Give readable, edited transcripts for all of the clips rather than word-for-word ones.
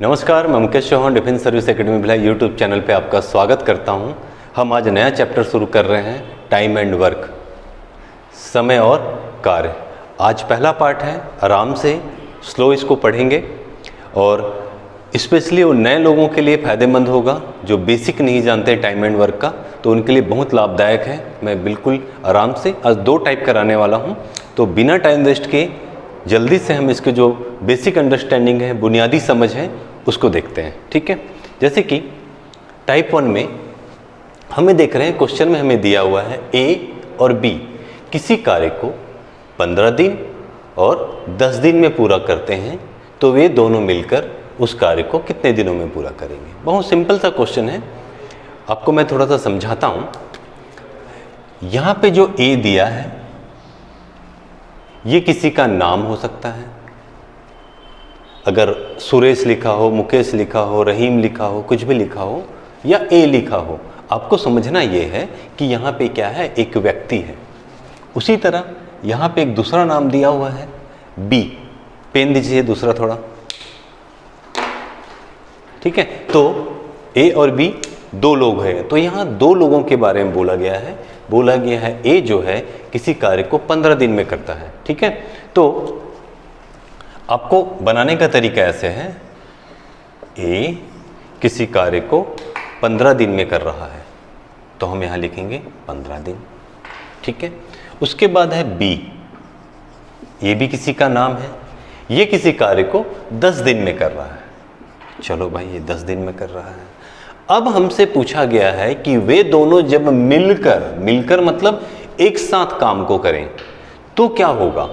नमस्कार, मैं Mukesh Chauhan defence service academy Bhilai YouTube channel पे आपका स्वागत करता हूं। हम आज नया चैप्टर शुरू कर रहे हैं, टाइम एंड वर्क, समय और कार्य। आज पहला पार्ट है, आराम से स्लो इसको पढ़ेंगे और स्पेशली उन नए लोगों के लिए फ़ायदेमंद होगा जो बेसिक नहीं जानते टाइम एंड वर्क का, तो उनके लिए बहुत लाभदायक है। मैं बिल्कुल आराम से आज 2 टाइप कराने वाला हूँ, तो बिना टाइम वेस्ट के जल्दी से हम इसके जो बेसिक अंडरस्टैंडिंग है, बुनियादी समझ है, उसको देखते हैं। ठीक है, जैसे कि टाइप 1 में हमें देख रहे हैं, क्वेश्चन में हमें दिया हुआ है ए और बी किसी कार्य को 15 दिन और 10 दिन में पूरा करते हैं, तो वे दोनों मिलकर उस कार्य को कितने दिनों में पूरा करेंगे। बहुत सिंपल सा क्वेश्चन है, आपको मैं थोड़ा सा समझाता हूँ। यहाँ पे जो ए दिया है ये किसी का नाम हो सकता है, अगर सुरेश लिखा हो, मुकेश लिखा हो, रहीम लिखा हो, कुछ भी लिखा हो या ए लिखा हो, आपको समझना ये है कि यहाँ पे क्या है, एक व्यक्ति है। उसी तरह यहाँ पे एक दूसरा नाम दिया हुआ है बी, पेन दीजिए दूसरा थोड़ा। ठीक है, तो ए और बी 2 लोग हैं, तो यहाँ 2 लोगों के बारे में बोला गया है। बोला गया है ए जो है किसी कार्य को 15 दिन में करता है। ठीक है, तो आपको बनाने का तरीका ऐसे है, ए किसी कार्य को 15 दिन में कर रहा है, तो हम यहाँ लिखेंगे 15 दिन। ठीक है, उसके बाद है बी, ये भी किसी का नाम है, ये किसी कार्य को 10 दिन में कर रहा है। चलो भाई, ये 10 दिन में कर रहा है। अब हमसे पूछा गया है कि वे दोनों जब मिलकर मतलब एक साथ काम को करें तो क्या होगा,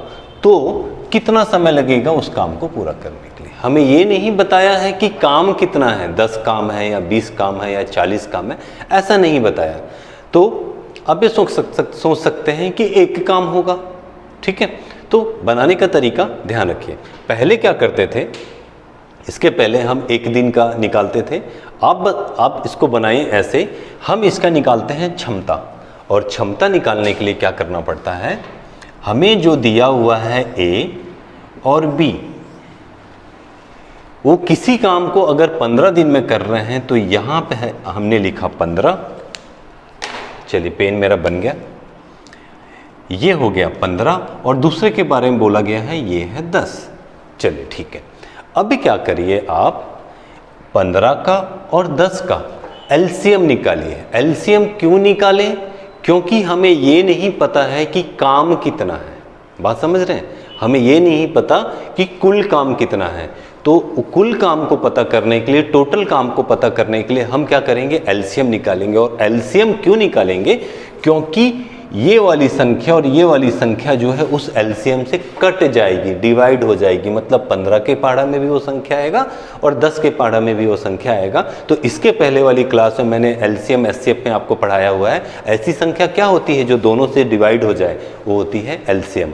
तो कितना समय लगेगा उस काम को पूरा करने के लिए। हमें ये नहीं बताया है कि काम कितना है, 10 काम है या 20 काम है या 40 काम है, ऐसा नहीं बताया। तो अब ये सोच सकते हैं कि एक काम होगा। ठीक है, तो बनाने का तरीका ध्यान रखिए। पहले क्या करते थे, इसके पहले हम एक दिन का निकालते थे। आप इसको बनाएं ऐसे, हम इसका निकालते हैं क्षमता, और क्षमता निकालने के लिए क्या करना पड़ता है, हमें जो दिया हुआ है ए और बी, वो किसी काम को अगर 15 दिन में कर रहे हैं, तो यहाँ पे है हमने लिखा 15। चलिए, पेन मेरा बन गया, ये हो गया 15, और दूसरे के बारे में बोला गया है ये है 10। चलिए ठीक है, अब क्या करिए, आप 15 का और 10 का एलसीएम निकालिए। एलसीएम क्यों निकालें, क्योंकि हमें ये नहीं पता है कि काम कितना है। बात समझ रहे हैं, हमें ये नहीं पता कि कुल काम कितना है। तो कुल काम को पता करने के लिए, टोटल काम को पता करने के लिए हम क्या करेंगे, एलसीएम निकालेंगे। और एलसीएम क्यों निकालेंगे, क्योंकि ये वाली संख्या और ये वाली संख्या जो है उस एलसीएम से कट जाएगी, डिवाइड हो जाएगी। मतलब 15 के पहाड़ा में भी वो संख्या आएगा और 10 के पहाड़ा में भी वो संख्या आएगा। तो इसके पहले वाली क्लास में मैंने एलसीएम एचसीएफ में आपको पढ़ाया हुआ है। ऐसी संख्या क्या होती है जो दोनों से डिवाइड हो जाए, वो होती है एलसीएम।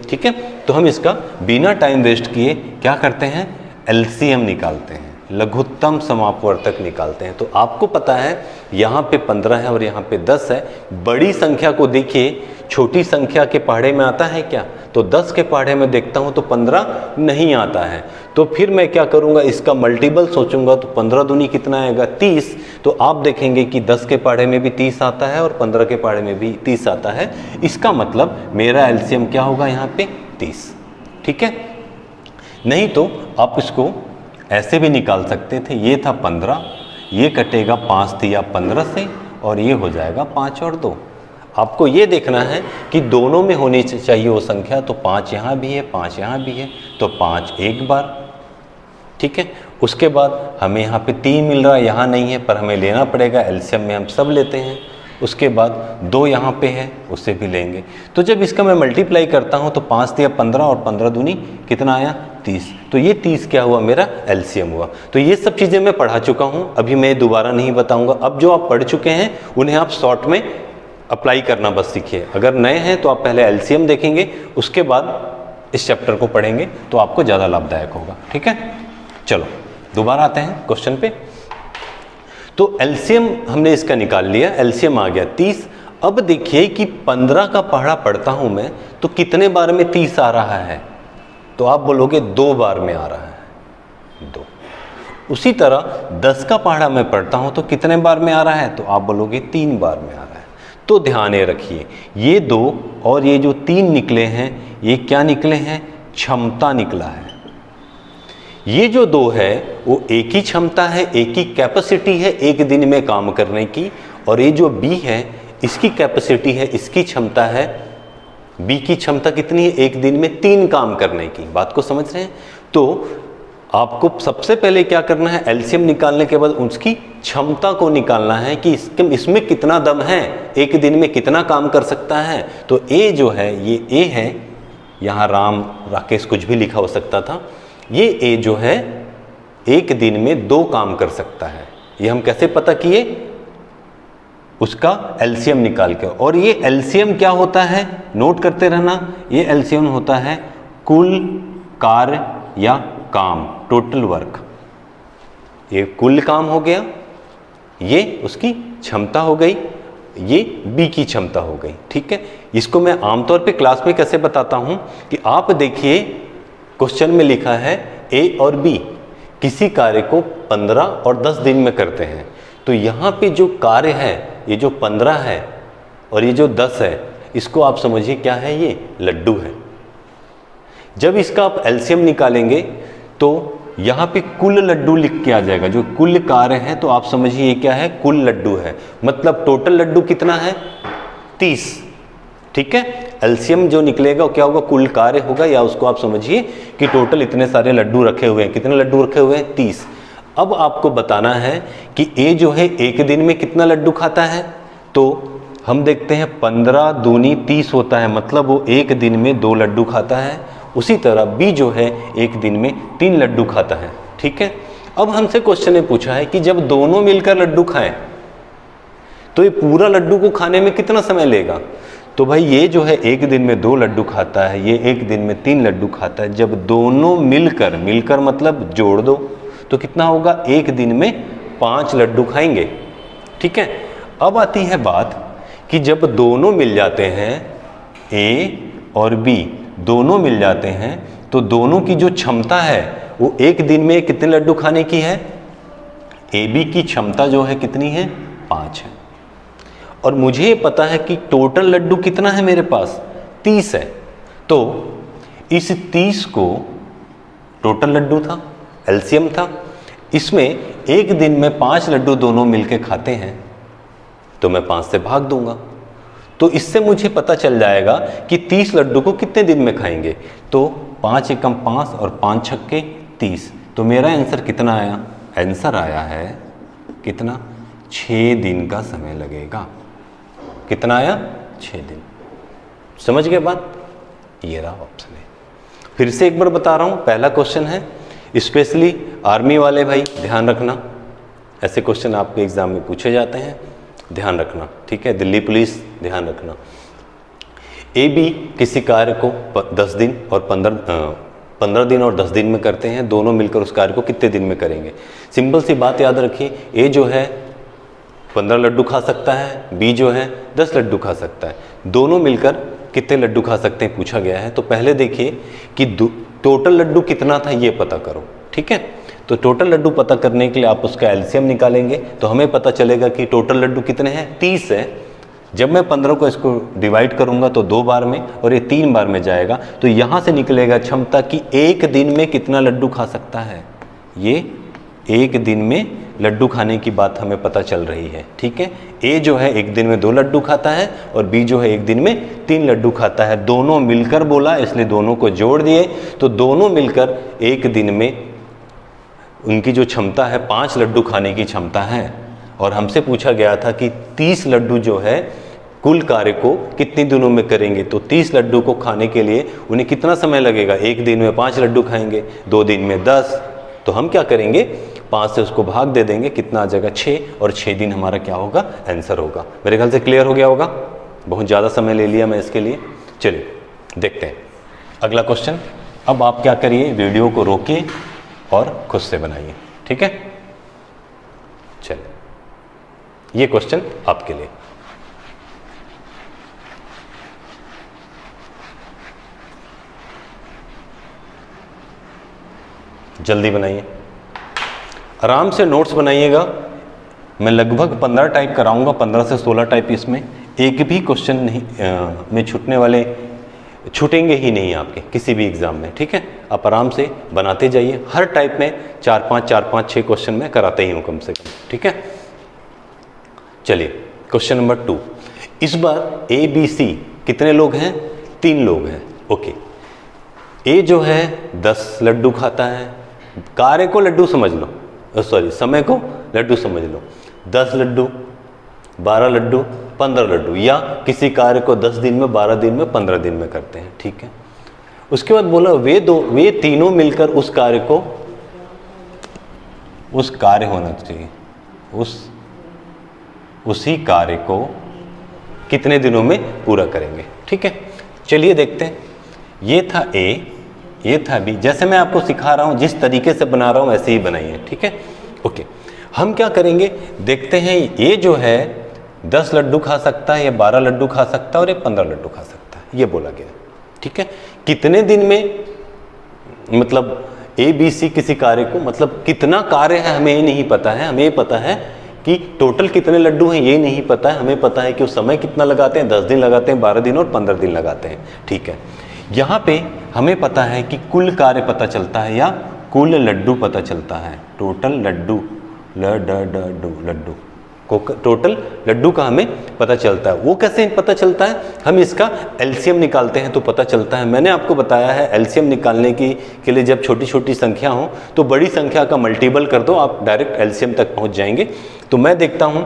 ठीक है, तो हम इसका बिना टाइम वेस्ट किए क्या करते हैं, एलसीएम निकालते हैं, लघुत्तम समापवर्तक निकालते हैं। तो आपको पता है यहाँ पे 15 है और यहाँ पे 10 है। बड़ी संख्या को देखिए, छोटी संख्या के पहाड़े में आता है क्या, तो 10 के पहाड़े में देखता हूँ तो 15 नहीं आता है। तो फिर मैं क्या करूँगा, इसका मल्टीपल सोचूंगा, तो 15 दूनी कितना आएगा, 30। तो आप देखेंगे कि 10 के पहाड़े में भी 30 आता है और 15 के पहाड़े में भी 30 आता है। इसका मतलब मेरा एलसीएम क्या होगा यहाँ पे, 30। ठीक है, नहीं तो आप इसको ऐसे भी निकाल सकते थे, ये था 15, ये कटेगा 5 दिया 15 से, और ये हो जाएगा 5 और 2। आपको ये देखना है कि दोनों में होनी चाहिए वो संख्या, तो 5 यहाँ भी है, 5 यहाँ भी है, तो 5 एक बार। ठीक है, उसके बाद हमें यहाँ पे 3 मिल रहा है, यहाँ नहीं है, पर हमें लेना पड़ेगा, एलसीएम में हम सब लेते हैं। उसके बाद 2 यहाँ पे है, उससे भी लेंगे। तो जब इसका मैं मल्टीप्लाई करता हूँ तो 5 दिया 15 और 15 दूनी कितना आया, 30। तो ये 30 क्या हुआ, मेरा एलसीएम हुआ। तो ये सब चीज़ें मैं पढ़ा चुका हूँ, अभी मैं दोबारा नहीं बताऊँगा। अब जो आप पढ़ चुके हैं उन्हें आप शॉर्ट में अप्लाई करना बस सीखिए। अगर नए हैं तो आप पहले एलसीएम देखेंगे, उसके बाद इस चैप्टर को पढ़ेंगे, तो आपको ज़्यादा लाभदायक होगा। ठीक है, चलो दोबारा आते हैं क्वेश्चन पे। तो एलसीएम हमने इसका निकाल लिया, एलसीएम आ गया 30। अब देखिए कि 15 का पहाड़ा पढ़ता हूं मैं, तो कितने बार में 30 आ रहा है, तो आप बोलोगे 2 बार में आ रहा है। 2। उसी तरह 10 का पहाड़ा मैं पढ़ता हूं तो कितने बार में आ रहा है, तो आप बोलोगे 3 बार में आ रहा है। तो ध्यान ये रखिए, ये 2 और ये जो 3 निकले हैं, ये क्या निकले हैं, क्षमता निकला है। ये जो 2 है वो एक ही क्षमता है, एक ही कैपेसिटी है एक दिन में काम करने की, और ये जो बी है इसकी कैपेसिटी है, इसकी क्षमता है, बी की क्षमता कितनी है, एक दिन में 3 काम करने की। बात को समझ रहे हैं? तो आपको सबसे पहले क्या करना है, एलसीएम निकालने के बाद उसकी क्षमता को निकालना है कि इसमें कितना दम है, एक दिन में कितना काम कर सकता है। तो ए जो है, ये ए है, यहाँ राम राकेश कुछ भी लिखा हो सकता था, ये ए जो है एक दिन में 2 काम कर सकता है। ये हम कैसे पता किए, उसका एलसीएम निकाल के। और ये एलसीएम क्या होता है, नोट करते रहना, ये एलसीएम होता है कुल कार्य या काम, टोटल वर्क। ये कुल काम हो गया, ये उसकी क्षमता हो गई, ये बी की क्षमता हो गई। ठीक है, इसको मैं आमतौर पे क्लास में कैसे बताता हूं कि आप देखिए क्वेश्चन में लिखा है ए और बी किसी कार्य को 15 और 10 दिन में करते हैं। तो यहाँ पे जो कार्य है, ये जो 15 है और ये जो 10 है, इसको आप समझिए क्या है, ये लड्डू है। जब इसका आप एलसीएम निकालेंगे तो यहाँ पे कुल लड्डू लिख के आ जाएगा, जो कुल कार्य है, तो आप समझिए ये क्या है, कुल लड्डू है। मतलब टोटल लड्डू कितना है, 30। ठीक है, एलसीएम जो निकलेगा वो क्या होगा, कुल कार्य होगा, या उसको आप समझिए कि टोटल इतने सारे लड्डू रखे हुए हैं। कितने लड्डू रखे हुए हैं, 30। अब आपको बताना है कि ए जो है एक दिन में कितना लड्डू खाता है। तो हम देखते हैं 15 दूनी 30 होता है, मतलब वो एक दिन में 2 लड्डू खाता है। उसी तरह बी जो है एक दिन में 3 लड्डू खाता है। ठीक है, अब हमसे क्वेश्चन ने पूछा है कि जब दोनों मिलकर लड्डू खाएं तो ये पूरा लड्डू को खाने में कितना समय लेगा। तो भाई ये जो है एक दिन में 2 लड्डू खाता है, ये एक दिन में 3 लड्डू खाता है। जब दोनों मिलकर मतलब जोड़ दो तो कितना होगा, एक दिन में 5 लड्डू खाएंगे। ठीक है, अब आती है बात कि जब दोनों मिल जाते हैं, ए और बी दोनों मिल जाते हैं, तो दोनों की जो क्षमता है वो एक दिन में कितने लड्डू खाने की है, ए बी की क्षमता जो है कितनी है, 5 है। और मुझे ये पता है कि टोटल लड्डू कितना है मेरे पास, 30 है। तो इस 30 को टोटल लड्डू था, एलसीएम था, इसमें एक दिन में 5 लड्डू दोनों मिलके खाते हैं, तो मैं 5 से भाग दूंगा। तो इससे मुझे पता चल जाएगा कि 30 लड्डू को कितने दिन में खाएंगे। तो 5 एकम 5 और 5 छक्के 30। तो मेरा आंसर कितना आया, आंसर आया है कितना, 6 दिन का समय लगेगा। कितना आया, 6 दिन। समझ गए बात, ये रहा ऑप्शन है। फिर से एक बार बता रहा हूं, पहला क्वेश्चन है, स्पेशली आर्मी वाले भाई ध्यान रखना, ऐसे क्वेश्चन आपके एग्जाम में पूछे जाते हैं, ध्यान रखना। ठीक है, दिल्ली पुलिस ध्यान रखना। ए बी किसी कार्य को 10 दिन और 15 दिन और 10 दिन में करते हैं, दोनों मिलकर उस कार्य को कितने दिन में करेंगे। सिंपल सी बात याद रखिए, ए जो है 15 लड्डू खा सकता है, बी जो है 10 लड्डू खा सकता है, दोनों मिलकर कितने लड्डू खा सकते हैं पूछा गया है। तो पहले देखिए कि टोटल लड्डू कितना था ये पता करो। ठीक है, तो टोटल लड्डू पता करने के लिए आप उसका एलसीएम निकालेंगे, तो हमें पता चलेगा कि टोटल लड्डू कितने हैं, 30 है। जब मैं 15 को इसको डिवाइड करूंगा तो 2 बार में और ये 3 बार में जाएगा, तो यहाँ से निकलेगा क्षमता कि एक दिन में कितना लड्डू खा सकता है। ये एक दिन में लड्डू खाने की बात हमें पता चल रही है। ठीक है, ए जो है एक दिन में 2 लड्डू खाता है और बी जो है एक दिन में 3 लड्डू खाता है। दोनों मिलकर बोला, इसलिए दोनों को जोड़ दिए, तो दोनों मिलकर एक दिन में उनकी जो क्षमता है 5 लड्डू खाने की क्षमता है। और हमसे पूछा गया था कि 30 लड्डू जो है कुल कार्य को कितने दिनों में करेंगे। तो 30 लड्डू को खाने के लिए उन्हें कितना समय लगेगा, एक दिन में 5 लड्डू खाएंगे, 2 दिन में 10। तो हम क्या करेंगे, 5 से उसको भाग दे देंगे, कितना आ जाएगा 6, और 6 दिन हमारा क्या होगा, आंसर होगा। मेरे ख्याल से क्लियर हो गया होगा, बहुत ज़्यादा समय ले लिया मैं इसके लिए। चलिए देखते हैं अगला क्वेश्चन। अब आप क्या करिए, वीडियो को रोकिए और खुद से बनाइए। ठीक है, चलिए ये क्वेश्चन आपके लिए। जल्दी बनाइए। आराम से नोट्स बनाइएगा। मैं लगभग 15 टाइप कराऊंगा, 15 से 16 टाइप। इसमें एक भी क्वेश्चन नहीं में छूटने वाले, छूटेंगे ही नहीं आपके किसी भी एग्जाम में, ठीक है। आप आराम से बनाते जाइए। हर टाइप में 4-5 6 क्वेश्चन में कराते ही हूँ कम से कम, ठीक है। चलिए क्वेश्चन नंबर 2। इस बार ABC कितने लोग हैं? 3 लोग हैं, ओके। ए जो है 10 लड्डू खाता है। कार्य को लड्डू समझ लो, सॉरी समय को लड्डू समझ लो। 10 लड्डू, 12 लड्डू, 15 लड्डू, या किसी कार्य को 10 दिन में, 12 दिन में, 15 दिन में करते हैं, ठीक है। उसके बाद बोला वे तीनों मिलकर उस कार्य होना चाहिए, उसी कार्य को कितने दिनों में पूरा करेंगे, ठीक है। चलिए देखते हैं। ये था A, ये था B। जैसे मैं आपको सिखा रहा हूं, जिस तरीके से बना रहा हूं वैसे ही बनाइए, ठीक है, ओके। हम क्या करेंगे देखते हैं। ये जो है 10 लड्डू खा सकता है, या 12 लड्डू खा सकता है, और ये 15 लड्डू खा सकता है, ये बोला गया, ठीक है। कितने दिन में, मतलब ABC किसी कार्य को, मतलब कितना कार्य है हमें ये नहीं पता है। हमें ये पता है कि टोटल कितने लड्डू हैं ये नहीं पता है। हमें पता है कि उस समय कितना लगाते हैं, 10 दिन लगाते हैं, 12 दिन और 15 दिन लगाते हैं, ठीक है। यहाँ पे हमें पता है कि कुल कार्य पता चलता है या कुल लड्डू पता चलता है। टोटल लड्डू, लड्डू, टोटल लड्डू का हमें पता चलता है। वो कैसे पता चलता है? हम इसका एलसीएम निकालते हैं तो पता चलता है। मैंने आपको बताया है एलसीएम निकालने के लिए जब छोटी छोटी संख्या हो तो बड़ी संख्या का मल्टीपल कर दो, आप डायरेक्ट एलसीएम तक पहुंच जाएंगे। तो मैं देखता हूं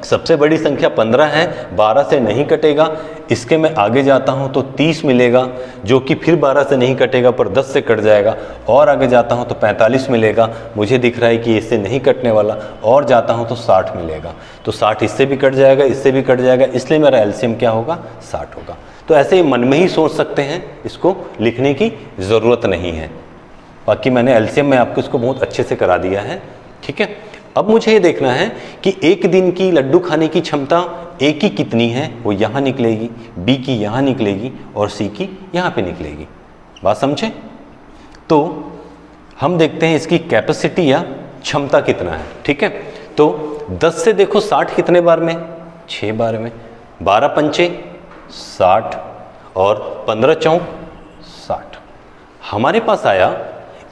सबसे बड़ी संख्या 15 है, 12 से नहीं कटेगा। इसके मैं आगे जाता हूं तो 30 मिलेगा, जो कि फिर 12 से नहीं कटेगा पर 10 से कट जाएगा। और आगे जाता हूं तो 45 मिलेगा, मुझे दिख रहा है कि इससे नहीं कटने वाला। और जाता हूं तो 60 मिलेगा, तो 60 इससे भी कट जाएगा, इससे भी कट जाएगा, इसलिए मेरा एलसीएम क्या होगा? 60 होगा। तो ऐसे ही मन में ही सोच सकते हैं, इसको लिखने की ज़रूरत नहीं है। बाकी मैंने एलसीएम में आपको इसको बहुत अच्छे से करा दिया है, ठीक है। अब मुझे ये देखना है कि एक दिन की लड्डू खाने की क्षमता A की कितनी है, वो यहाँ निकलेगी, B की यहाँ निकलेगी और C की यहाँ पे निकलेगी। बात समझे? तो हम देखते हैं इसकी कैपेसिटी या क्षमता कितना है, ठीक है। तो 10 से देखो 60 कितने बार में? 6 बार में। 12 पंचे 60 और 15 चौक 60। हमारे पास आया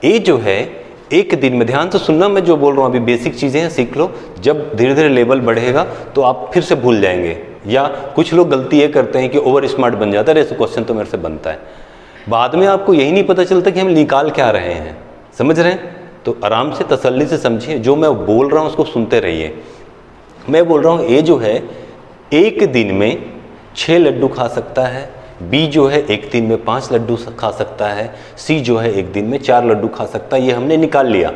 A जो है एक दिन में, ध्यान से सुनना मैं जो बोल रहा हूँ अभी बेसिक चीज़ें हैं, सीख लो। जब धीरे धीरे लेवल बढ़ेगा तो आप फिर से भूल जाएंगे। या कुछ लोग गलती ये करते हैं कि ओवर स्मार्ट बन जाता है, ऐसे क्वेश्चन तो मेरे से बनता है, बाद में आपको यही नहीं पता चलता कि हम निकाल क्या रहे हैं। समझ रहे हैं? तो आराम से तसल्ली से समझिए, जो मैं बोल रहा हूँ उसको सुनते रहिए। मैं बोल रहा हूँ ए जो है एक दिन में 6 लड्डू खा सकता है, बी जो है एक दिन में 5 लड्डू खा सकता है, सी जो है एक दिन में 4 लड्डू खा सकता है। ये हमने निकाल लिया,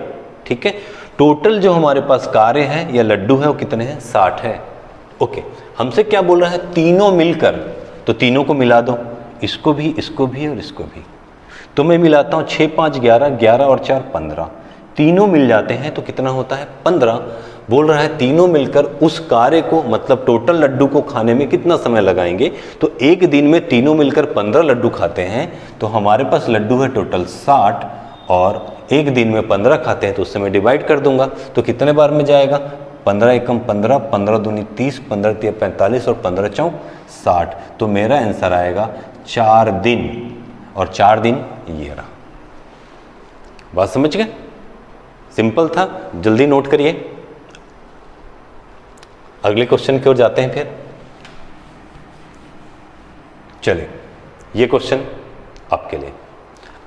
ठीक है। टोटल जो हमारे पास कार्य है या लड्डू है वो कितने हैं? 60 है, ओके। हमसे क्या बोल रहा है? तीनों मिलकर, तो तीनों को मिला दो, इसको भी, इसको भी और इसको भी। तो मैं मिलाता हूँ 6 5 11, 11 और 4 15। तीनों मिल जाते हैं तो कितना होता है? 15। बोल रहा है तीनों मिलकर उस कार्य को, मतलब टोटल लड्डू को खाने में कितना समय लगाएंगे। तो एक दिन में तीनों मिलकर 15 लड्डू खाते हैं, तो हमारे पास लड्डू है टोटल 60, और एक दिन में 15 खाते हैं तो उससे मैं डिवाइड कर दूंगा, तो कितने बार में जाएगा? 15 एकम 15, 15 दूनी 30, 15 तिया 45 और 15 चौक 60। तो मेरा आंसर आएगा 4 दिन, और 4 दिन ये रहा। बात समझ गए? सिंपल था, जल्दी नोट करिए। अगले क्वेश्चन की ओर जाते हैं फिर। चलिए, ये क्वेश्चन आपके लिए।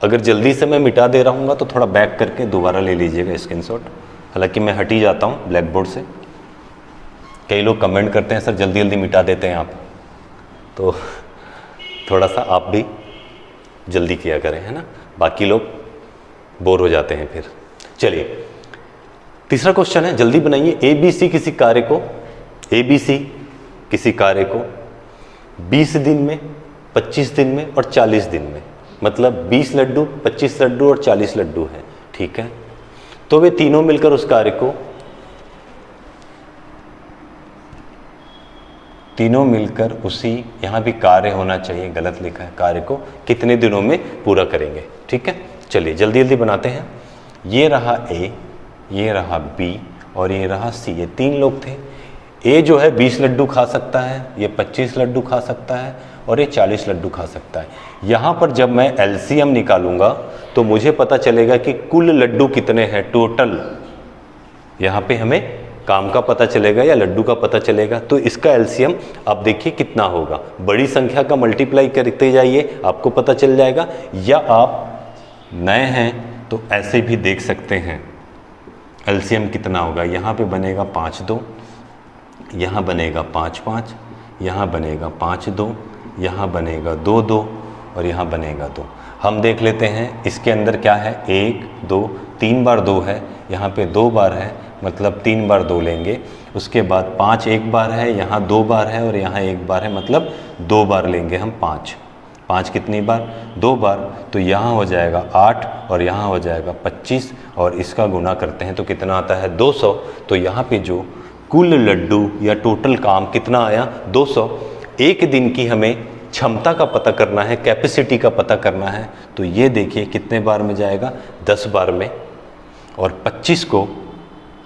अगर जल्दी से मैं मिटा दे रहा हूँ तो थोड़ा बैक करके दोबारा ले लीजिएगा स्क्रीनशॉट। हालांकि मैं हट ही जाता हूँ ब्लैक बोर्ड से। कई लोग कमेंट करते हैं सर जल्दी जल्दी मिटा देते हैं आप, तो थोड़ा सा आप भी जल्दी किया करें, है ना। बाकी लोग बोर हो जाते हैं फिर। चलिए, तीसरा क्वेश्चन है, जल्दी बनाइए। ABC किसी कार्य को 20 दिन में, 25 दिन में और 40 दिन में, मतलब 20 लड्डू, 25 लड्डू और 40 लड्डू हैं, ठीक है। तो वे तीनों मिलकर उस कार्य को, तीनों मिलकर उसी, यहां भी कार्य होना चाहिए, गलत लिखा है, कार्य को कितने दिनों में पूरा करेंगे, ठीक है। चलिए जल्दी जल्दी बनाते हैं। ये रहा A, ये रहा बी और ये रहा सी, ये 3 लोग थे। ए जो है 20 लड्डू खा सकता है, ये 25 लड्डू खा सकता है और ये 40 लड्डू खा सकता है। यहाँ पर जब मैं एलसीएम निकालूंगा तो मुझे पता चलेगा कि कुल लड्डू कितने हैं टोटल। यहाँ पे हमें काम का पता चलेगा या लड्डू का पता चलेगा। तो इसका एलसीएम आप देखिए कितना होगा, बड़ी संख्या का मल्टीप्लाई करते जाइए आपको पता चल जाएगा, या आप नए हैं तो ऐसे भी देख सकते हैं एलसीएम कितना होगा। यहाँ पे बनेगा 5 2, यहाँ बनेगा 5 5, यहाँ बनेगा 5 2, यहाँ बनेगा 2 2 और यहाँ बनेगा 2। हम देख लेते हैं इसके अंदर क्या है, 1 2 3 बार 2 है, यहाँ पे 2 बार है मतलब 3 बार 2 लेंगे। उसके बाद 5 एक बार है, यहाँ 2 बार है और यहाँ 1 बार है मतलब 2 बार लेंगे हम 5। 5 कितनी बार, 2 बार, तो यहाँ हो जाएगा 8 और यहाँ हो जाएगा 25 और इसका गुना करते हैं तो कितना आता है 200। तो यहाँ पे जो कुल लड्डू या टोटल काम कितना आया 200। एक दिन की हमें क्षमता का पता करना है, कैपेसिटी का पता करना है, तो ये देखिए कितने बार में जाएगा 10 बार में। और 25 को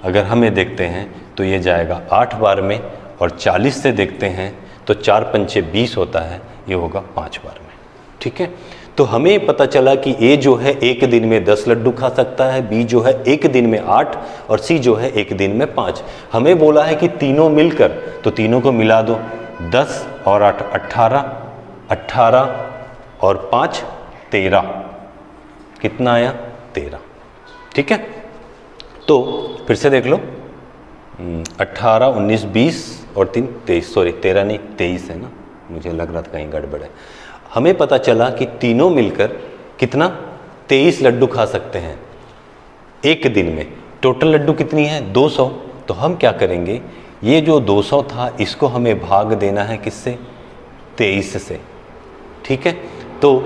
अगर हमें देखते हैं तो ये जाएगा 8 बार में, और 40 से देखते हैं तो 4 पंचे 20 होता है, ये होगा 5 बार में। ठीक है, तो हमें पता चला कि ए जो है एक दिन में 10 लड्डू खा सकता है, बी जो है एक दिन में 8 और सी जो है एक दिन में 5। हमें बोला है कि तीनों मिलकर, तो तीनों को मिला दो, 10 और 8 18, 18 और 5 13, कितना आया 13। ठीक है, तो फिर से देख लो 18 19 20 और 3 23, सॉरी 13 नहीं 23 है ना, मुझे लग रहा था कहीं गड़बड़ है। हमें पता चला कि तीनों मिलकर कितना 23 लड्डू खा सकते हैं एक दिन में। टोटल लड्डू कितनी है 200। तो हम क्या करेंगे, ये जो 200 था इसको हमें भाग देना है किससे, 23 से। ठीक है, तो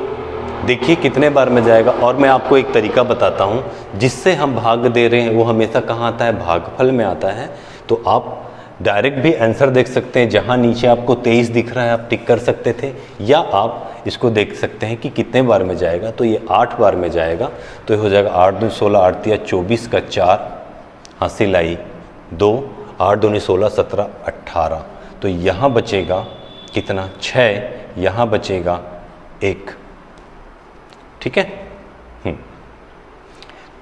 देखिए कितने बार में जाएगा। और मैं आपको एक तरीका बताता हूँ जिससे हम भाग दे रहे हैं वो हमेशा कहाँ आता है, भागफल में आता है। तो आप डायरेक्ट भी आंसर देख सकते हैं, जहाँ नीचे आपको 23 दिख रहा है आप टिक कर सकते थे, या आप इसको देख सकते हैं कि कितने बार में जाएगा। तो ये 8 बार में जाएगा, तो ये हो जाएगा 8 2 16 8 3 24 का 4 हासिल आई 2, 8 2 16 17 18। तो यहाँ बचेगा कितना 6, यहाँ बचेगा 1। ठीक है,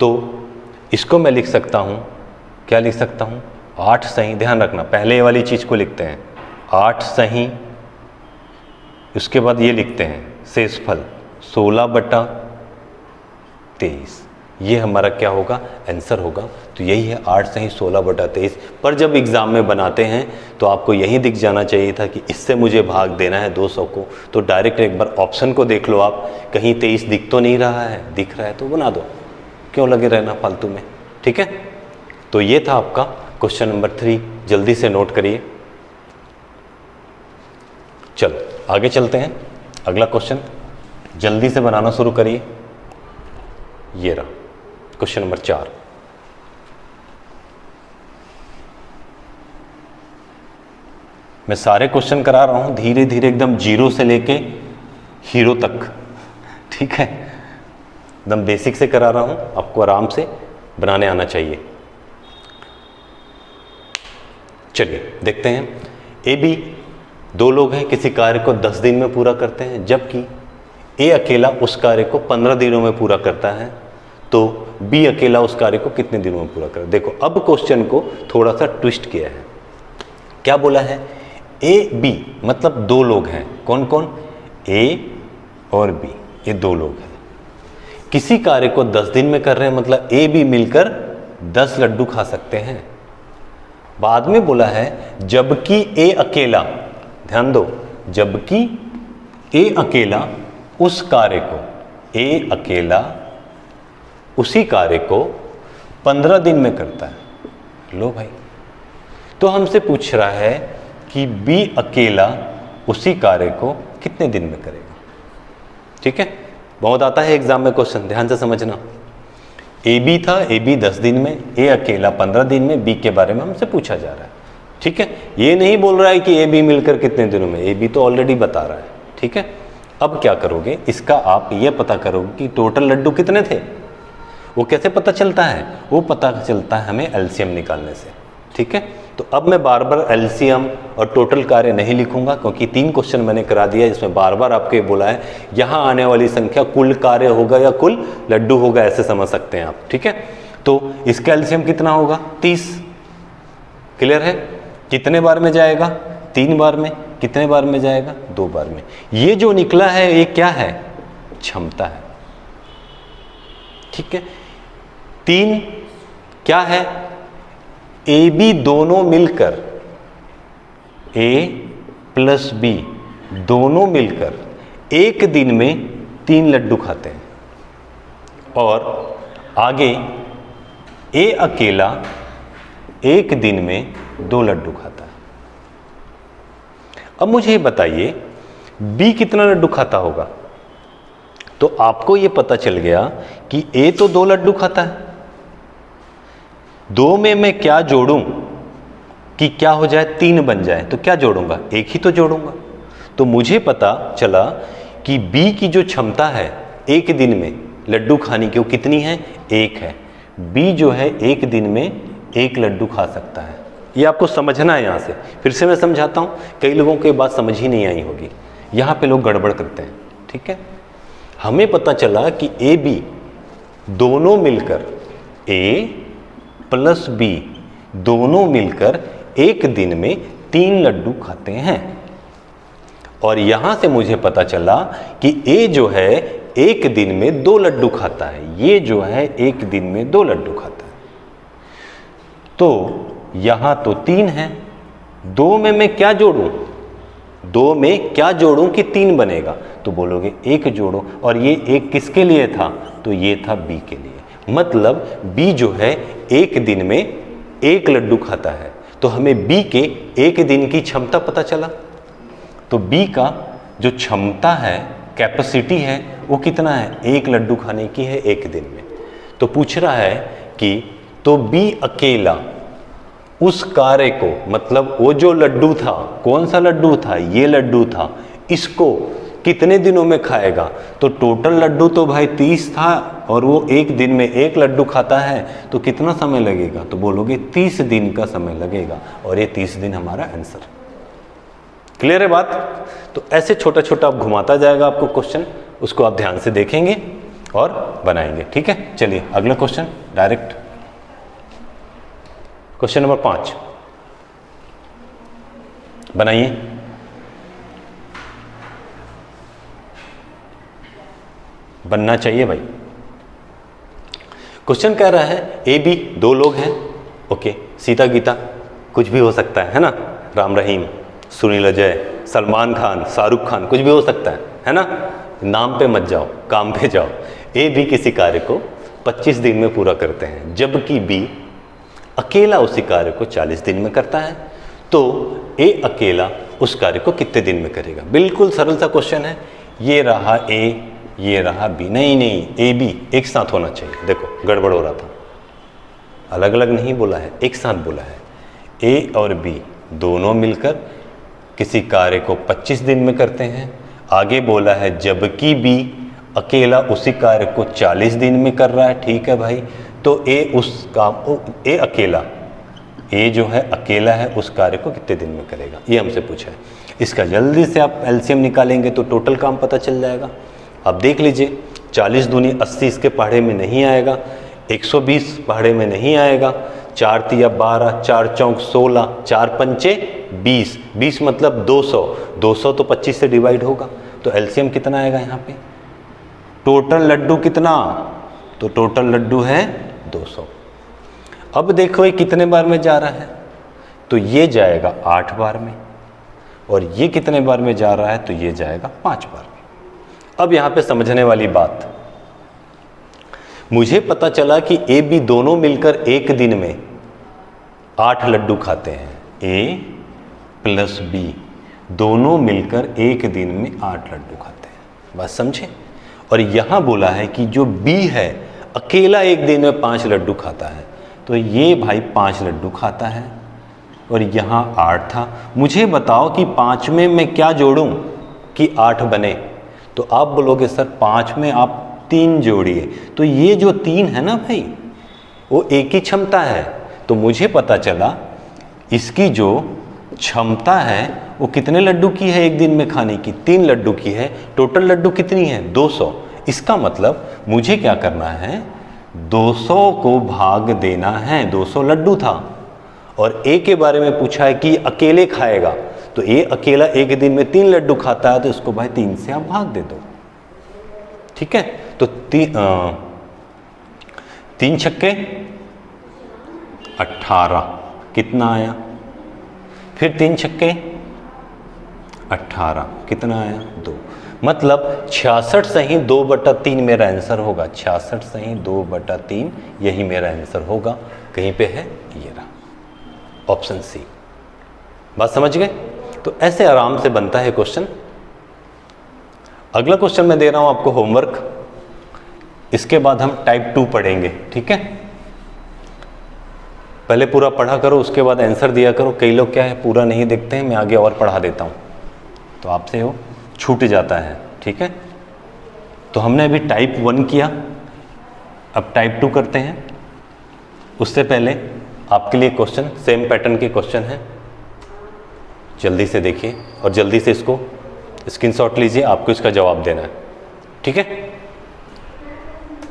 तो इसको मैं लिख सकता हूँ, क्या लिख सकता हूँ 8 सही, ध्यान रखना पहले वाली चीज़ को लिखते हैं 8 सही, उसके बाद ये लिखते हैं शेषफल 16/23। ये हमारा क्या होगा, आंसर होगा। तो यही है 8 सही 16/23। पर जब एग्ज़ाम में बनाते हैं तो आपको यही दिख जाना चाहिए था कि इससे मुझे भाग देना है 200 को। तो डायरेक्ट एक बार ऑप्शन को देख लो आप, कहीं 23 दिख तो नहीं रहा है, दिख रहा है तो बना दो, क्यों लगे रहना फालतू में। ठीक है, तो ये था आपका क्वेश्चन नंबर 3, जल्दी से नोट करिए। चलो आगे चलते हैं, अगला क्वेश्चन जल्दी से बनाना शुरू करिए। ये रहा क्वेश्चन नंबर 4। मैं सारे क्वेश्चन करा रहा हूं धीरे धीरे, एकदम 0 से लेके हीरो तक। ठीक है, एकदम बेसिक से करा रहा हूं, आपको आराम से बनाने आना चाहिए। चलिए देखते हैं। ए बी 2 लोग हैं, किसी कार्य को 10 दिन में पूरा करते हैं, जबकि ए अकेला उस कार्य को 15 दिनों में पूरा करता है। तो बी अकेला उस कार्य को कितने दिनों में पूरा करता है। देखो अब क्वेश्चन को थोड़ा सा ट्विस्ट किया है। क्या बोला है, ए बी मतलब 2 लोग हैं, कौन कौन, ए और बी, ये 2 लोग हैं। किसी कार्य को 10 दिन में कर रहे हैं, मतलब ए बी मिलकर 10 लड्डू खा सकते हैं। बाद में बोला है जबकि ए अकेला, ध्यान दो, जबकि ए अकेला उस कार्य को, ए अकेला उसी कार्य को 15 दिन में करता है। लो भाई, तो हमसे पूछ रहा है कि बी अकेला उसी कार्य को कितने दिन में करेगा। ठीक है, बहुत आता है एग्जाम में क्वेश्चन, ध्यान से समझना। ए बी था, ए बी 10 दिन में, ए अकेला 15 दिन में, बी के बारे में हमसे पूछा जा रहा है। ठीक है, ये नहीं बोल रहा है कि ए बी मिलकर कितने दिनों में, ए बी तो ऑलरेडी बता रहा है। ठीक है, अब क्या करोगे, इसका आप ये पता करोगे कि टोटल लड्डू कितने थे, वो कैसे पता चलता है? वो पता चलता है हमें एलसीएम निकालने से। ठीक है, तो अब मैं बार बार एलसीएम और टोटल कार्य नहीं लिखूंगा, क्योंकि 3 क्वेश्चन मैंने करा दिया जिसमें बार बार आपको ये बोला है यहाँ आने वाली संख्या कुल कार्य होगा या कुल लड्डू होगा, ऐसे समझ सकते हैं आप। ठीक है, तो इसका एलसीएम कितना होगा? 30। क्लियर है? कितने बार में जाएगा? 3 बार में। कितने बार में जाएगा? 2 बार में। ये जो निकला है ये क्या है? क्षमता है। ठीक है, 3 क्या है? ए बी दोनों मिलकर, ए प्लस बी दोनों मिलकर एक दिन में 3 लड्डू खाते हैं, और आगे ए अकेला एक दिन में 2 लड्डू खाता है। अब मुझे ये बताइए बी कितना लड्डू खाता होगा? तो आपको ये पता चल गया कि ए तो 2 लड्डू खाता है, 2 में मैं क्या जोड़ूं कि क्या हो जाए? 3 बन जाए। तो क्या जोड़ूंगा? 1 ही तो जोड़ूंगा। तो मुझे पता चला कि बी की जो क्षमता है एक दिन में लड्डू खाने की वो कितनी है? 1 है। बी जो है एक दिन में 1 लड्डू खा सकता है। ये आपको समझना है। यहाँ से फिर से मैं समझाता हूँ, कई लोगों को ये बात समझ ही नहीं आई होगी, यहाँ पे लोग गड़बड़ करते हैं। ठीक है, हमें पता चला कि ए बी दोनों मिलकर, ए प्लस बी दोनों मिलकर एक दिन में 3 लड्डू खाते हैं, और यहां से मुझे पता चला कि ए जो है एक दिन में 2 लड्डू खाता है, ये जो है एक दिन में 2 लड्डू खाता है। तो यहां तो 3 है, 2 में मैं क्या जोड़ूं? 2 में क्या जोड़ूं कि 3 बनेगा? तो बोलोगे 1 जोड़ो, और ये 1 किसके लिए था? तो ये था बी के लिए। मतलब बी जो है एक दिन में 1 लड्डू खाता है। तो हमें बी के एक दिन की क्षमता पता चला। तो बी का जो क्षमता है, कैपेसिटी है, वो कितना है? 1 लड्डू खाने की है एक दिन में। तो पूछ रहा है कि तो बी अकेला उस कार्य को, मतलब वो जो लड्डू था, कौन सा लड्डू था? ये लड्डू था, इसको कितने दिनों में खाएगा? तो टोटल लड्डू तो भाई 30 था, और वो एक दिन में 1 लड्डू खाता है, तो कितना समय लगेगा? तो बोलोगे 30 दिन का समय लगेगा, और ये 30 दिन हमारा आंसर। क्लियर है बात? तो ऐसे छोटा छोटा आप घुमाता जाएगा आपको क्वेश्चन, उसको आप ध्यान से देखेंगे और बनाएंगे। ठीक है, चलिए अगला क्वेश्चन डायरेक्ट। क्वेश्चन नंबर 5 बनाइए। बनना चाहिए भाई। क्वेश्चन कह रहा है ए बी 2 लोग हैं। ओके, सीता गीता कुछ भी हो सकता है ना? राम रहीम, सुनील अजय, सलमान खान, शाहरुख खान, कुछ भी हो सकता है ना? नाम पे मत जाओ, काम पे जाओ। ए बी किसी कार्य को 25 दिन में पूरा करते हैं, जबकि बी अकेला उसी कार्य को 40 दिन में करता है। तो ए अकेला उस कार्य को कितने दिन में करेगा? बिल्कुल सरल सा क्वेश्चन है। ये रहा ए, ये रहा बी। नहीं, ए बी एक साथ होना चाहिए। देखो गड़बड़ हो रहा था, अलग अलग नहीं बोला है, एक साथ बोला है। ए और बी दोनों मिलकर किसी कार्य को 25 दिन में करते हैं। आगे बोला है जबकि बी अकेला उसी कार्य को 40 दिन में कर रहा है। ठीक है भाई, तो ए अकेला, ए जो है अकेला है, उस कार्य को कितने दिन में करेगा, ये हमसे पूछा है। इसका जल्दी से आप एलसीएम निकालेंगे तो टोटल काम पता चल जाएगा। अब देख लीजिए, 40 दूनी 80 इसके पहाड़े में नहीं आएगा, 120 पहाड़े में नहीं आएगा, 4 तिया 12, 4 चौक 16, 4 पंचे 20, 20 मतलब 200, 200 तो 25 से डिवाइड होगा। तो एलसीएम कितना आएगा यहाँ पे? टोटल लड्डू कितना? तो टोटल लड्डू है 200। अब देखो ये कितने बार में जा रहा है? तो ये जाएगा 8 बार में, और ये कितने बार में जा रहा है? तो ये जाएगा 5 बार में। अब यहाँ पे समझने वाली बात, मुझे पता चला कि ए बी दोनों मिलकर एक दिन में 8 लड्डू खाते हैं। ए प्लस बी दोनों मिलकर एक दिन में 8 लड्डू खाते हैं। बात समझे? और यहाँ बोला है कि जो बी है अकेला एक दिन में 5 लड्डू खाता है। तो ये भाई 5 लड्डू खाता है, और यहाँ 8 था। मुझे बताओ कि 5 में मैं क्या जोड़ूं कि 8 बने? तो आप बोलोगे सर 5 में आप 3 जोड़िए। तो ये जो 3 है ना भाई, वो एक ही क्षमता है। तो मुझे पता चला इसकी जो क्षमता है वो कितने लड्डू की है एक दिन में खाने की? 3 लड्डू की है। टोटल लड्डू कितनी है? 200। इसका मतलब मुझे क्या करना है, 200 को भाग देना है। 200 लड्डू था और ए के बारे में पूछा है कि अकेले खाएगा, तो ये अकेला एक दिन में 3 लड्डू खाता है, तो इसको भाई 3 से आप भाग दे दो। ठीक है, तो 3 छक्के 18, कितना आया? फिर 3 छक्के 18, कितना आया? 2। मतलब 66 सही 2/3 मेरा आंसर होगा। 66 सही 2/3 यही मेरा आंसर होगा। कहीं पे है? ये रहा, ऑप्शन सी। बात समझ गए? तो ऐसे आराम से बनता है क्वेश्चन। अगला क्वेश्चन मैं दे रहा हूं आपको होमवर्क, इसके बाद हम टाइप 2 पढ़ेंगे। ठीक है, पहले पूरा पढ़ा करो, उसके बाद आंसर दिया करो। कई लोग क्या है, पूरा नहीं देखते हैं, मैं आगे और पढ़ा देता हूं, तो आपसे वो छूट जाता है। ठीक है, तो हमने अभी टाइप 1 किया, अब टाइप 2 करते हैं। उससे पहले आपके लिए क्वेश्चन, सेम पैटर्न के क्वेश्चन है, जल्दी से देखिए और जल्दी से इसको स्क्रीनशॉट लीजिए, आपको इसका जवाब देना है। ठीक है,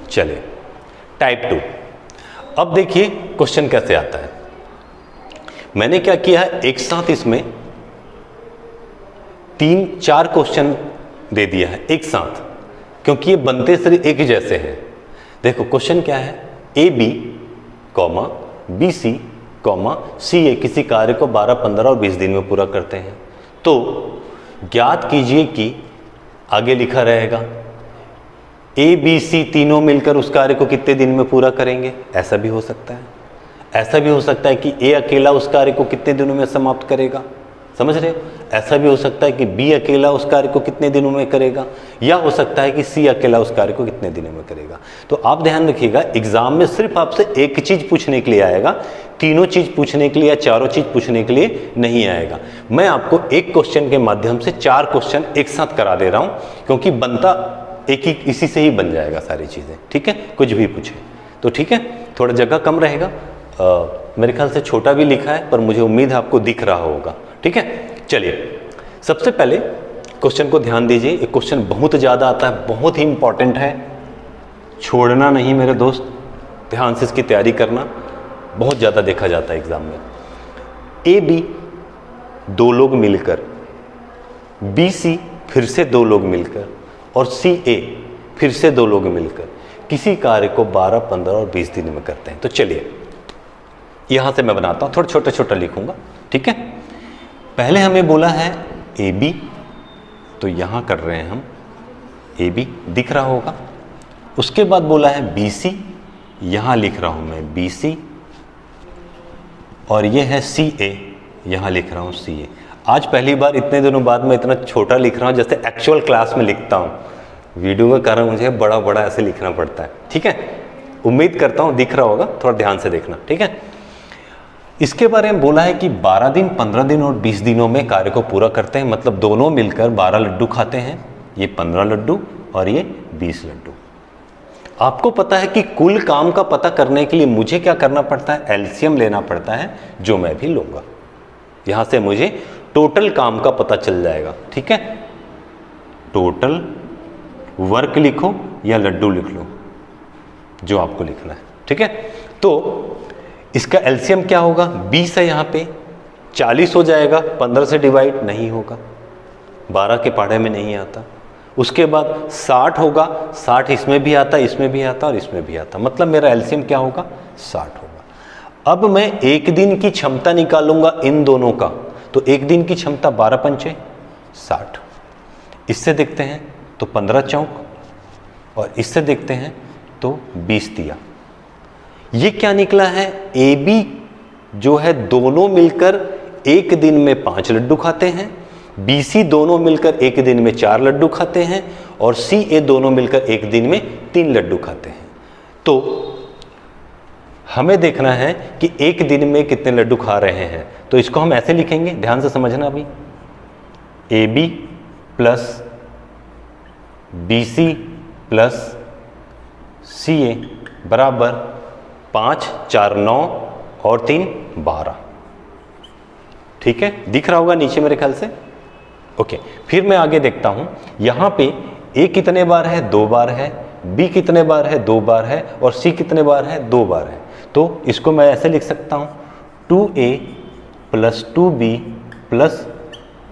चलिए टाइप 2। अब देखिए क्वेश्चन कैसे आता है। मैंने क्या किया है, एक साथ इसमें 3-4 क्वेश्चन दे दिया है एक साथ, क्योंकि ये बनते सिर्फ एक जैसे हैं। देखो क्वेश्चन क्या है, AB, BC, CA किसी कार्य को 12, 15 और 20 दिन में पूरा करते हैं। तो ज्ञात कीजिए कि आगे लिखा रहेगा ABC तीनों मिलकर उस कार्य को कितने दिन में पूरा करेंगे। ऐसा भी हो सकता है, ऐसा भी हो सकता है कि A अकेला उस कार्य को कितने दिनों में समाप्त करेगा, समझ रहे हो। ऐसा भी हो सकता है कि B अकेला उस कार्य को कितने दिनों में करेगा, या हो सकता है कि C अकेला उस कार्य को कितने दिनों में करेगा। तो आप ध्यान रखिएगा, एग्जाम में सिर्फ आपसे एक चीज पूछने के लिए आएगा, तीनों चीज पूछने के लिए या चारों चीज पूछने के लिए नहीं आएगा। मैं आपको एक क्वेश्चन के माध्यम से 4 क्वेश्चन एक साथ करा दे रहा हूं, क्योंकि बनता एक ही, इसी से ही बन जाएगा सारी चीजें। ठीक है, कुछ भी पूछे तो ठीक है, थोड़ा जगह कम रहेगा, मेरे ख्याल से छोटा भी लिखा है, पर मुझे उम्मीद है आपको दिख रहा होगा। ठीक है, चलिए सबसे पहले क्वेश्चन को ध्यान दीजिए। एक क्वेश्चन बहुत ज़्यादा आता है, बहुत ही इंपॉर्टेंट है, छोड़ना नहीं मेरे दोस्त, ध्यान से इसकी तैयारी करना, बहुत ज़्यादा देखा जाता है एग्जाम में। AB 2 लोग मिलकर, BC फिर से 2 लोग मिलकर और CA फिर से 2 लोग मिलकर किसी कार्य को 12, 15 और 20 दिन में करते हैं। तो चलिए यहां से मैं बनाता हूं, थोड़ा छोटा छोटा लिखूंगा। ठीक है, पहले हमें बोला है AB, तो यहां कर रहे हैं हम AB, दिख रहा होगा। उसके बाद बोला है BC, यहां लिख रहा हूं मैं BC, और ये है CA, यहां लिख रहा हूं CA। आज पहली बार इतने दिनों बाद मैं इतना छोटा लिख रहा हूं, जैसे एक्चुअल क्लास में लिखता हूं। वीडियो के कारण मुझे बड़ा बड़ा ऐसे लिखना पड़ता है। ठीक है, उम्मीद करता हूं दिख रहा होगा, थोड़ा ध्यान से देखना। ठीक है, इसके बारे में बोला है कि 12 दिन, 15 दिन और 20 दिनों में कार्य को पूरा करते हैं, मतलब दोनों मिलकर 12 लड्डू खाते हैं, ये 15 लड्डू और ये 20 लड्डू। आपको पता है कि कुल काम का पता करने के लिए मुझे क्या करना पड़ता है, एलसीएम लेना पड़ता है, जो मैं भी लूंगा। यहां से मुझे टोटल काम का पता चल जाएगा। ठीक है, टोटल वर्क लिखो या लड्डू लिख लो, जो आपको लिखना है। ठीक है, तो इसका एलसीएम क्या होगा, 20 है यहाँ पे, 40 हो जाएगा, 15 से डिवाइड नहीं होगा, 12 के पढ़े में नहीं आता। उसके बाद 60 होगा, 60 इसमें भी आता, इसमें भी आता और इसमें भी आता, मतलब मेरा एलसीएम क्या होगा, 60 होगा। अब मैं एक दिन की क्षमता निकालूंगा इन दोनों का, तो एक दिन की क्षमता 12 पंचे 60, इससे देखते हैं तो 15 चौक, और इससे देखते हैं तो 20 दिया। ये क्या निकला है, AB जो है दोनों मिलकर एक दिन में 5 लड्डू खाते हैं, BC दोनों मिलकर एक दिन में 4 लड्डू खाते हैं, और CA दोनों मिलकर एक दिन में 3 लड्डू खाते हैं। तो हमें देखना है कि एक दिन में कितने लड्डू खा रहे हैं, तो इसको हम ऐसे लिखेंगे, ध्यान से समझना अभी, AB plus BC plus CA बराबर 5 4 9 और 3 12। ठीक है, दिख रहा होगा नीचे मेरे ख्याल से। ओके, फिर मैं आगे देखता हूं, यहां पे A कितने बार है, 2 बार है, B कितने बार है, 2 बार है, और C कितने बार है, 2 बार है। तो इसको मैं ऐसे लिख सकता हूं 2A plus 2B plus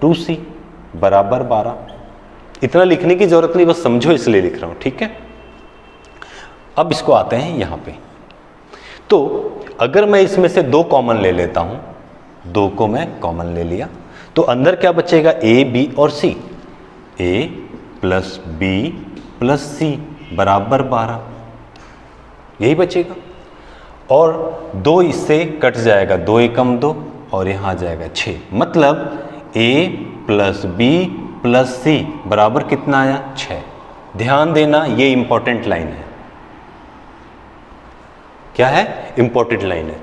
2C बराबर 12। इतना लिखने की जरूरत नहीं, बस समझो इसलिए लिख रहा हूं। ठीक है, अब इसको आते हैं यहां पे। तो अगर मैं इसमें से 2 कॉमन ले लेता हूं, 2 को मैं कॉमन ले लिया, तो अंदर क्या बचेगा, A B और C। A plus B plus C बराबर 12, यही बचेगा। और 2 इससे कट जाएगा, 2 एकम 2, और यहां आ जाएगा 6। मतलब A plus B plus C बराबर कितना आया, 6। ध्यान देना, ये इंपॉर्टेंट लाइन है। क्या है, इंपॉर्टेंट लाइन है।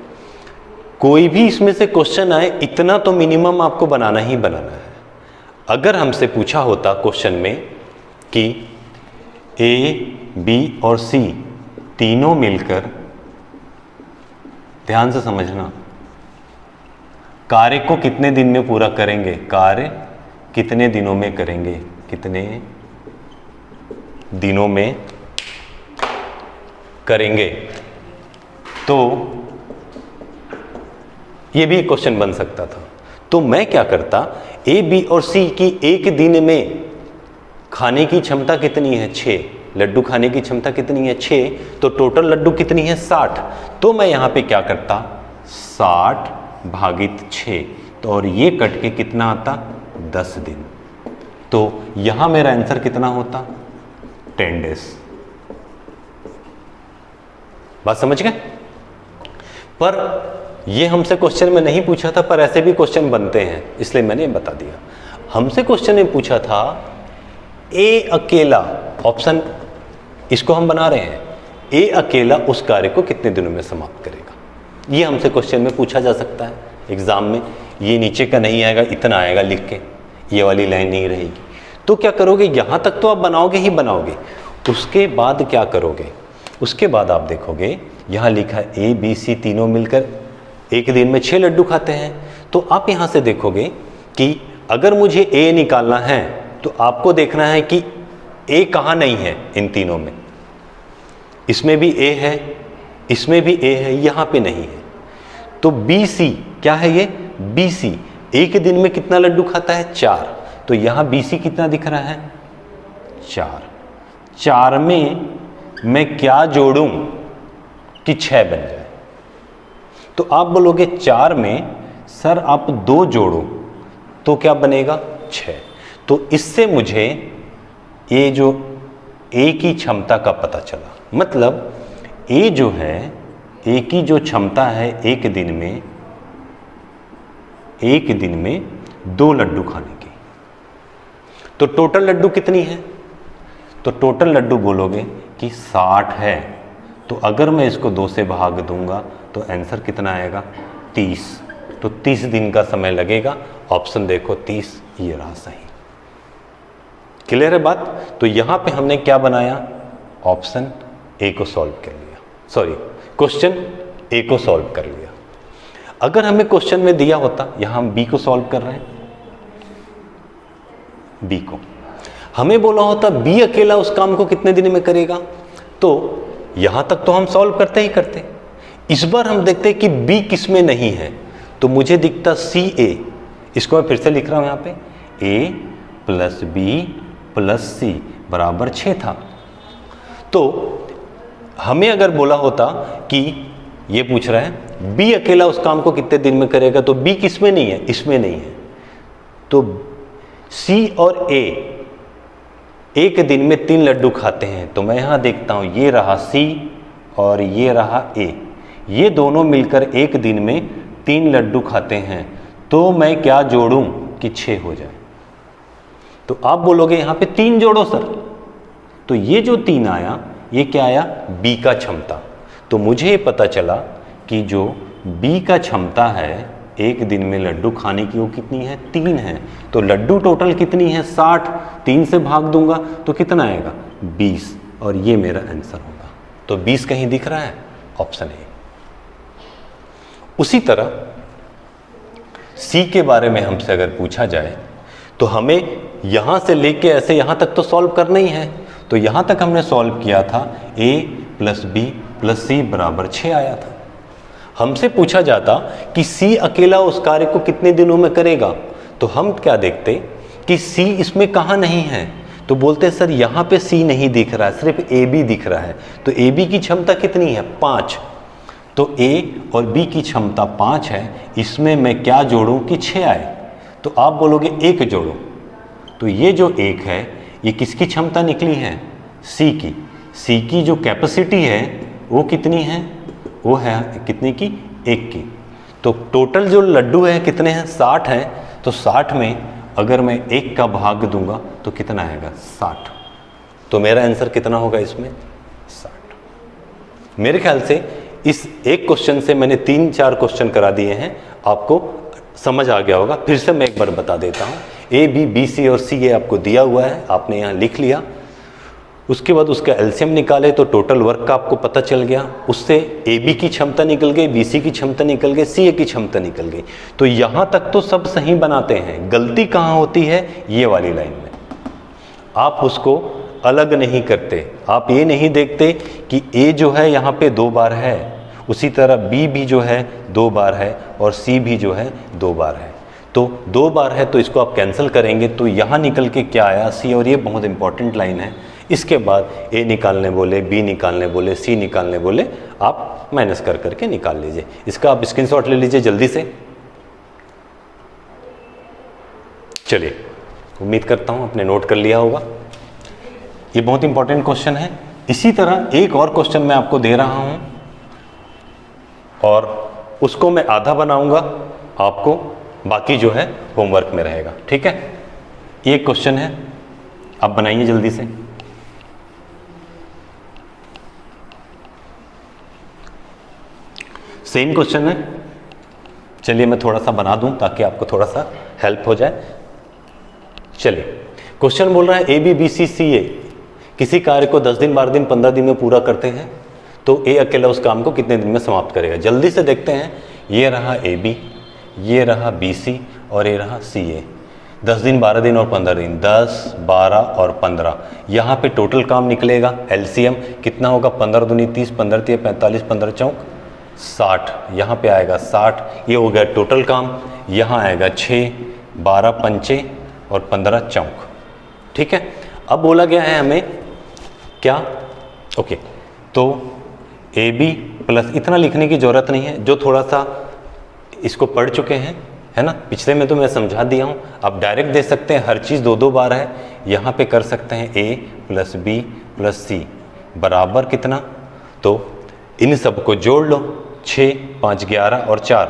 कोई भी इसमें से क्वेश्चन आए, इतना तो मिनिमम आपको बनाना ही बनाना है। अगर हमसे पूछा होता क्वेश्चन में कि A B और C तीनों मिलकर, ध्यान से समझना, कार्य को कितने दिन में पूरा करेंगे, कार्य कितने दिनों में करेंगे, कितने दिनों में करेंगे, तो ये भी एक क्वेश्चन बन सकता था। तो मैं क्या करता, A B और C की एक दिन में खाने की क्षमता कितनी है, 6 लड्डू खाने की क्षमता कितनी है, 6, तो टोटल लड्डू कितनी है, 60। तो मैं यहां पे क्या करता, 60 भागित 6, तो और ये कट के कितना आता, 10 दिन। तो यहां मेरा आंसर कितना होता, 10 डेज। बात समझ गए। पर ये हमसे क्वेश्चन में नहीं पूछा था, पर ऐसे भी क्वेश्चन बनते हैं, इसलिए मैंने बता दिया। हमसे क्वेश्चन में पूछा था A अकेला, ऑप्शन इसको हम बना रहे हैं, A अकेला उस कार्य को कितने दिनों में समाप्त करेगा। ये हमसे क्वेश्चन में पूछा जा सकता है एग्जाम में। ये नीचे का नहीं आएगा, इतना आएगा लिख के, ये वाली लाइन नहीं रहेगी। तो क्या करोगे, यहां तक तो आप बनाओगे ही बनाओगे, उसके बाद क्या करोगे, उसके बाद आप देखोगे यहां लिखा है A B C तीनों मिलकर एक दिन में 6 लड्डू खाते हैं। तो आप यहां से देखोगे कि अगर मुझे A निकालना है, तो आपको देखना है कि A कहां नहीं है इन तीनों में। इसमें भी A है, इसमें भी A है, यहां पे नहीं है। तो BC क्या है, ये BC एक दिन में कितना लड्डू खाता है, 4। तो यहां BC कितना दिख रहा है, 4। 4 में मैं क्या जोड़ूं कि 6 बन जाए। तो आप बोलोगे 4 में सर आप 2 जोड़ो तो क्या बनेगा, 6। तो इससे मुझे ये जो A की क्षमता का पता चला। मतलब A जो है, A की जो क्षमता है एक दिन में 2 लड्डू खाने की। तो टोटल लड्डू कितनी है, तो टोटल लड्डू बोलोगे कि 60 है। तो अगर मैं इसको 2 से भाग दूंगा तो आंसर कितना आएगा, 30। तो 30 दिन का समय लगेगा। ऑप्शन देखो 30, ये रहा सही। क्लियर है बात। तो यहां पे हमने क्या बनाया, ऑप्शन ए को सॉल्व कर लिया, सॉरी क्वेश्चन ए को सॉल्व कर लिया। अगर हमें क्वेश्चन में दिया होता, यहां हम बी को सॉल्व कर रहे हैं, बी को हमें बोला होता बी अकेला उस काम को कितने दिन में करेगा, तो यहां तक तो हम सॉल्व करते ही करते। इस बार हम देखते हैं कि बी किस में नहीं है, तो मुझे दिखता सी ए। इसको मैं फिर से लिख रहा हूं यहां पे, ए प्लस बी प्लस सी बराबर 6 था। तो हमें अगर बोला होता कि ये पूछ रहा है बी अकेला उस काम को कितने दिन में करेगा, तो बी किस में नहीं है, इसमें नहीं है। तो सी और ए एक दिन में 3 लड्डू खाते हैं। तो मैं यहां देखता हूं, ये रहा सी और ये रहा ए, ये दोनों मिलकर एक दिन में 3 लड्डू खाते हैं। तो मैं क्या जोड़ूं कि 6 हो जाए। तो आप बोलोगे यहां पे 3 जोड़ो सर। तो ये जो 3 आया, ये क्या आया, बी का क्षमता। तो मुझे पता चला कि जो बी का क्षमता है एक दिन में लड्डू खाने की, वो कितनी है, 3 है। तो लड्डू टोटल कितनी है, 60। 3 से भाग दूंगा तो कितना आएगा, 20। और ये मेरा आंसर होगा। तो 20 कहीं दिख रहा है, ऑप्शन ए। उसी तरह सी के बारे में हमसे अगर पूछा जाए तो हमें यहां से लेके ऐसे यहां तक तो सॉल्व करना ही है। तो यहां तक हमने सॉल्व किया था, a + b + c = 6 आया था। हमसे पूछा जाता कि c अकेला उस कार्य को कितने दिनों में करेगा, तो हम क्या देखते कि c इसमें कहाँ नहीं है, तो बोलते सर यहाँ पे c नहीं दिख रहा है, सिर्फ ab दिख रहा है। तो ab की क्षमता कितनी है, 5। तो a और b की क्षमता 5 है, इसमें मैं क्या जोड़ूं कि 6 आए। तो आप बोलोगे 1 जोड़ो, तो ये जो 1 है ये किसकी क्षमता निकली है, c की। c की जो कैपेसिटी है वो कितनी है, वो है कितने की, 1 की। तो टोटल जो लड्डू है कितने हैं, 60 हैं। तो 60 में अगर मैं 1 का भाग दूंगा तो कितना आएगा, 60। तो मेरा आंसर कितना होगा इसमें, 60। मेरे ख्याल से इस एक क्वेश्चन से मैंने 3-4 क्वेश्चन करा दिए हैं, आपको समझ आ गया होगा। फिर से मैं एक बार बता देता हूँ, ए बी बी सी और सी ये आपको दिया हुआ है, आपने यहाँ लिख लिया। उसके बाद उसका एलसीएम निकाले तो टोटल वर्क का आपको पता चल गया। उससे ए बी की क्षमता निकल गई, बी सी की क्षमता निकल गई, सी ए की क्षमता निकल गई। तो यहाँ तक तो सब सही बनाते हैं, गलती कहाँ होती है, ये वाली लाइन में। आप उसको अलग नहीं करते, आप ये नहीं देखते कि ए जो है यहाँ पे 2 बार है, उसी तरह बी भी जो है 2 बार है और सी भी जो है 2 बार है। तो 2 बार है तो इसको आप कैंसिल करेंगे तो यहाँ निकल के क्या आया, सी। और ये बहुत इंपॉर्टेंट लाइन है। इसके बाद ए निकालने बोले, बी निकालने बोले, सी निकालने बोले, आप माइनस कर करके निकाल लीजिए। इसका आप स्क्रीनशॉट ले लीजिए जल्दी से। चलिए, उम्मीद करता हूँ आपने नोट कर लिया होगा। ये बहुत इंपॉर्टेंट क्वेश्चन है। इसी तरह एक और क्वेश्चन मैं आपको दे रहा हूँ और उसको मैं आधा बनाऊंगा, आपको बाकी जो है होमवर्क में रहेगा, ठीक है। ये क्वेश्चन है, आप बनाइए जल्दी से। सेम क्वेश्चन है, चलिए मैं थोड़ा सा बना दूं ताकि आपको थोड़ा सा हेल्प हो जाए। चलिए, क्वेश्चन बोल रहा है ए बी बी सी सी ए किसी कार्य को 10 दिन 12 दिन 15 दिन में पूरा करते हैं, तो ए अकेला उस काम को कितने दिन में समाप्त करेगा। जल्दी से देखते हैं, ये रहा ए बी, ये रहा बी सी और ये रहा सी ए। 10 दिन 12 दिन और 15 दिन, 10 12 और 15, यहाँ पे टोटल काम निकलेगा। एलसीएम कितना होगा, 15 दूनी 30, 15 तिया 45, 15 चौक 60, यहाँ पे आएगा 60। ये हो गया टोटल काम। यहाँ आएगा 6, 12 पंचे और 15 चौक, ठीक है। अब बोला गया है हमें क्या, ओके, तो ए बी प्लस, इतना लिखने की ज़रूरत नहीं है, जो थोड़ा सा इसको पढ़ चुके हैं, है ना, पिछले में तो मैं समझा दिया हूँ। आप डायरेक्ट दे सकते हैं, हर चीज़ 2-2 बार है। यहाँ पे कर सकते हैं ए प्लस बी प्लस सी बराबर कितना, तो इन सबको जोड़ लो, 6 5 11 और 4,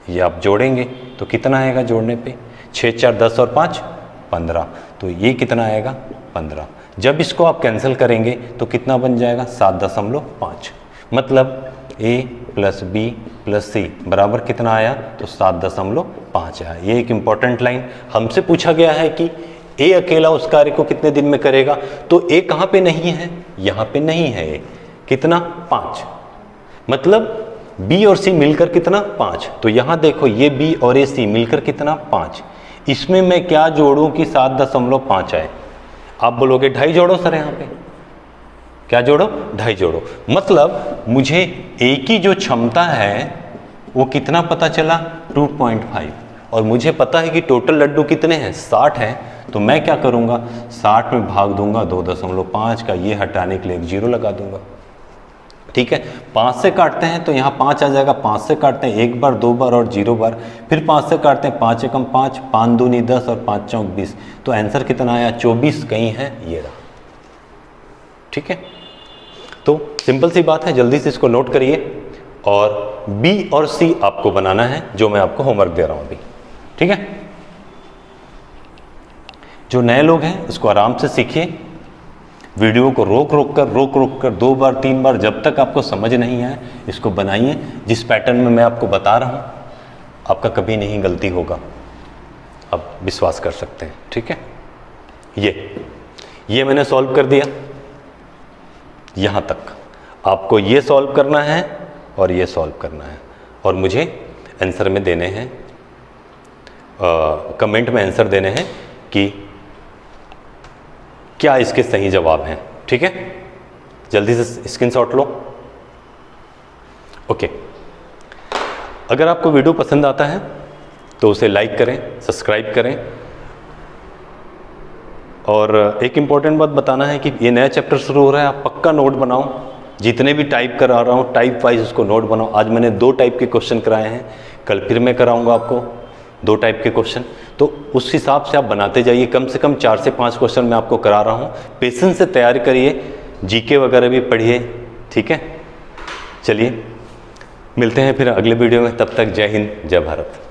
ये आप जोड़ेंगे तो कितना आएगा जोड़ने पे, 6 4 10 और 5 15, तो ये कितना आएगा 15। जब इसको आप कैंसिल करेंगे तो कितना बन जाएगा 7.5, मतलब ए प्लस बी प्लस सी बराबर कितना आया, तो 7.5 आया। ये एक इंपॉर्टेंट लाइन। हमसे पूछा गया है कि ए अकेला उस कार्य को कितने दिन में करेगा, तो ए कहाँ पे नहीं है, यहाँ पे नहीं है ए, कितना 5, मतलब बी और सी मिलकर कितना 5। तो यहाँ देखो, ये बी और ये सी मिलकर कितना 5, इसमें मैं क्या जोड़ूं कि 7.5 आए। आप बोलोगे 2.5 जोड़ो सर, यहाँ पे क्या जोड़ो, 2.5 जोड़ो, मतलब मुझे ए की जो क्षमता है वो कितना पता चला 2.5, और मुझे पता है कि टोटल लड्डू कितने हैं 60 हैं। तो मैं क्या करूँगा, 60 में भाग दूंगा 2.5 का, ये हटाने के लिए 1 0 लगा दूंगा, ठीक है। 5 से काटते हैं तो यहाँ 5 आ जाएगा, 5 से काटते हैं 1 बार 2 बार और 0 बार, फिर 5 से काटते हैं 5 एकम 5, 5 दूनी 10 और 5 चौक 20, तो आंसर कितना आया 24 कहीं है, ये रहा, ठीक है। तो सिंपल सी बात है, जल्दी से इसको नोट करिए। और बी और सी आपको बनाना है, जो मैं आपको होमवर्क दे रहा हूँ अभी, ठीक है। जो नए लोग हैं उसको आराम से सीखिए, वीडियो को रोक रोक कर 2 बार 3 बार, जब तक आपको समझ नहीं आए इसको बनाइए। जिस पैटर्न में मैं आपको बता रहा हूँ आपका कभी नहीं गलती होगा, आप विश्वास कर सकते हैं, ठीक है। ये मैंने सॉल्व कर दिया यहाँ तक, आपको ये सॉल्व करना है और ये सॉल्व करना है, और मुझे आंसर में देने हैं, कमेंट में आंसर देने हैं कि क्या इसके सही जवाब हैं। ठीक है, जल्दी से स्क्रीनशॉट लो। ओके, अगर आपको वीडियो पसंद आता है तो उसे लाइक करें, सब्सक्राइब करें, और एक इम्पॉर्टेंट बात बताना है कि ये नया चैप्टर शुरू हो रहा है, आप पक्का नोट बनाओ। जितने भी टाइप करा रहा हूँ टाइप वाइज उसको नोट बनाओ। आज मैंने 2 टाइप के क्वेश्चन कराए हैं, कल फिर मैं कराऊंगा आपको 2 टाइप के क्वेश्चन, तो उस हिसाब से आप बनाते जाइए। कम से कम 4 से 5 क्वेश्चन मैं आपको करा रहा हूँ। पेशेंस से तैयारी करिए, जीके वगैरह भी पढ़िए। ठीक है, चलिए मिलते हैं फिर अगले वीडियो में, तब तक जय हिंद जय भारत।